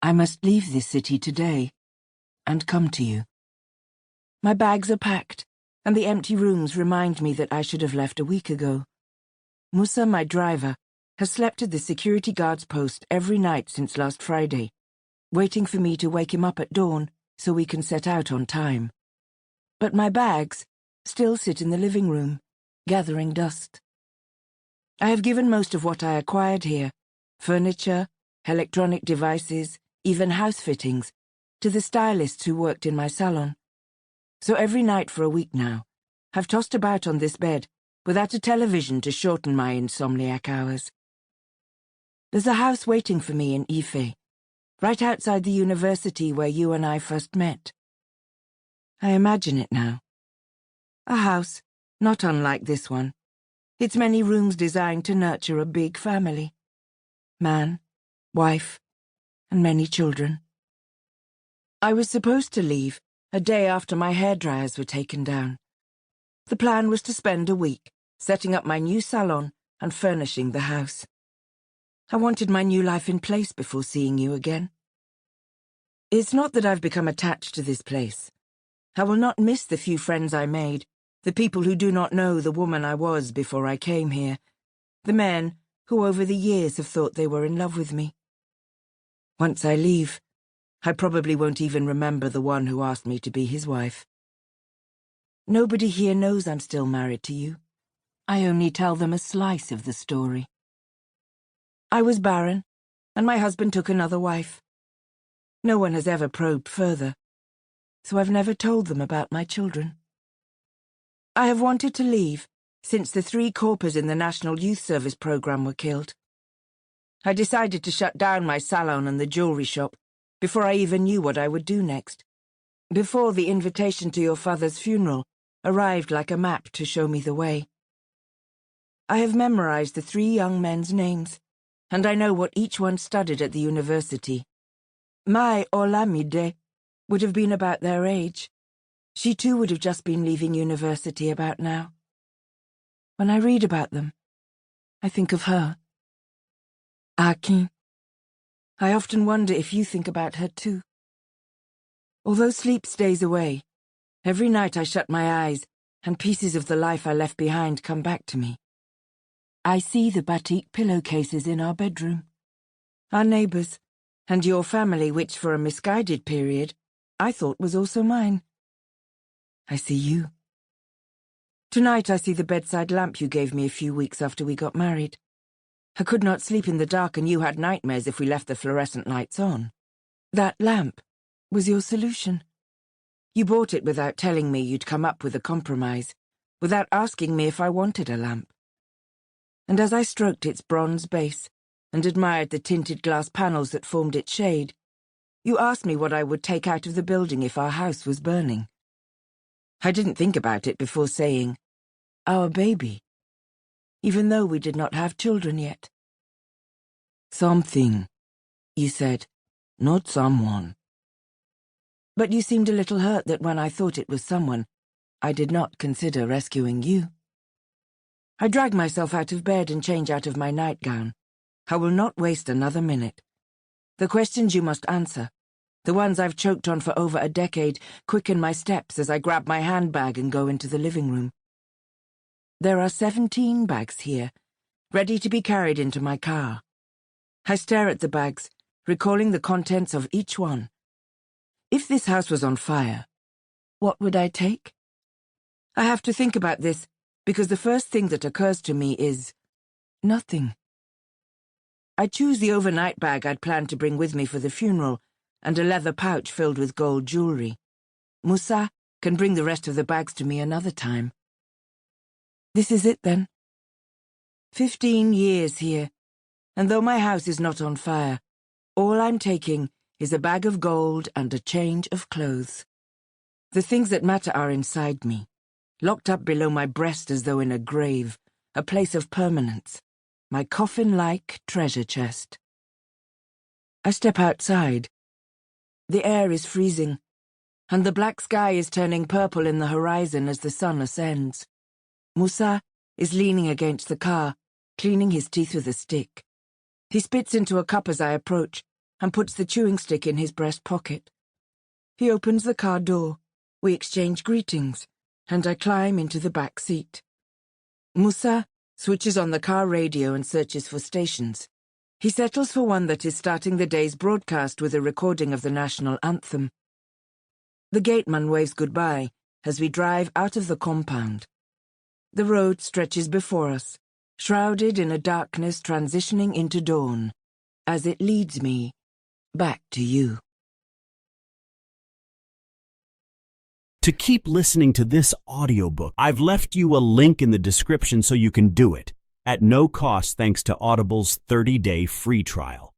I must leave this city today and come to you. My bags are packed, and the empty rooms remind me that I should have left a week ago. Musa, my driver, has slept at the security guard's post every night since last Friday, waiting for me to wake him up at dawn so we can set out on time. But my bags still sit in the living room, gathering dust. I have given most of what I acquired here, furniture, electronic devices, even house fittings, to the stylists who worked in my salon. So every night for a week now, I've tossed about on this bed without a television to shorten my insomniac hours. There's a house waiting for me in Ife, right outside the university where you and I first met. I imagine it now. A house not unlike this one. Its many rooms designed to nurture a big family. Man, wife, and many children. I was supposed to leave a day after my hairdryers were taken down. The plan was to spend a week setting up my new salon and furnishing the house. I wanted my new life in place before seeing you again. It's not that I've become attached to this place. I will not miss the few friends I made, the people who do not know the woman I was before I came here, the men who over the years have thought they were in love with me. Once I leave, I probably won't even remember the one who asked me to be his wife. Nobody here knows I'm still married to you. I only tell them a slice of the story. I was barren, and my husband took another wife. No one has ever probed further, so I've never told them about my children. I have wanted to leave since the 3 corpers in the National Youth Service program were killed. I decided to shut down my salon and the jewelry shop before I even knew what I would do next, before the invitation to your father's funeral arrived like a map to show me the way. I have memorized the 3 young men's names, and I know what each one studied at the university. My Olamide would have been about their age. She too would have just been leaving university about now. When I read about them, I think of her. Akin. I often wonder if you think about her too. Although sleep stays away, every night I shut my eyes and pieces of the life I left behind come back to me. I see the batik pillowcases in our bedroom, our neighbours, and your family, which for a misguided period I thought was also mine. I see you. Tonight I see the bedside lamp you gave me a few weeks after we got married. I could not sleep in the dark, and you had nightmares if we left the fluorescent lights on. That lamp was your solution. You bought it without telling me you'd come up with a compromise, without asking me if I wanted a lamp. And as I stroked its bronze base and admired the tinted glass panels that formed its shade, you asked me what I would take out of the building if our house was burning. I didn't think about it before saying, our baby, even though we did not have children yet. Something, you said, not someone. But you seemed a little hurt that when I thought it was someone, I did not consider rescuing you. I drag myself out of bed and change out of my nightgown. I will not waste another minute. The questions you must answer, the ones I've choked on for over a decade, quicken my steps as I grab my handbag and go into the living room. There are 17 bags here, ready to be carried into my car. I stare at the bags, recalling the contents of each one. If this house was on fire, what would I take? I have to think about this, because the first thing that occurs to me is nothing. I choose the overnight bag I'd planned to bring with me for the funeral, and a leather pouch filled with gold jewelry. Musa can bring the rest of the bags to me another time. This is it, then. 15 years here, and though my house is not on fire, all I'm taking is a bag of gold and a change of clothes. The things that matter are inside me, locked up below my breast as though in a grave, a place of permanence, my coffin-like treasure chest. I step outside. The air is freezing, and the black sky is turning purple in the horizon as the sun ascends. Musa is leaning against the car, cleaning his teeth with a stick. He spits into a cup as I approach, and puts the chewing stick in his breast pocket. He opens the car door. We exchange greetings, and I climb into the back seat. Musa switches on the car radio and searches for stations. He settles for one that is starting the day's broadcast with a recording of the national anthem. The gateman waves goodbye as we drive out of the compound. The road stretches before us, shrouded in a darkness transitioning into dawn, as it leads me back to you. To keep listening to this audiobook, I've left you a link in the description so you can do it, at no cost thanks to Audible's 30-day free trial.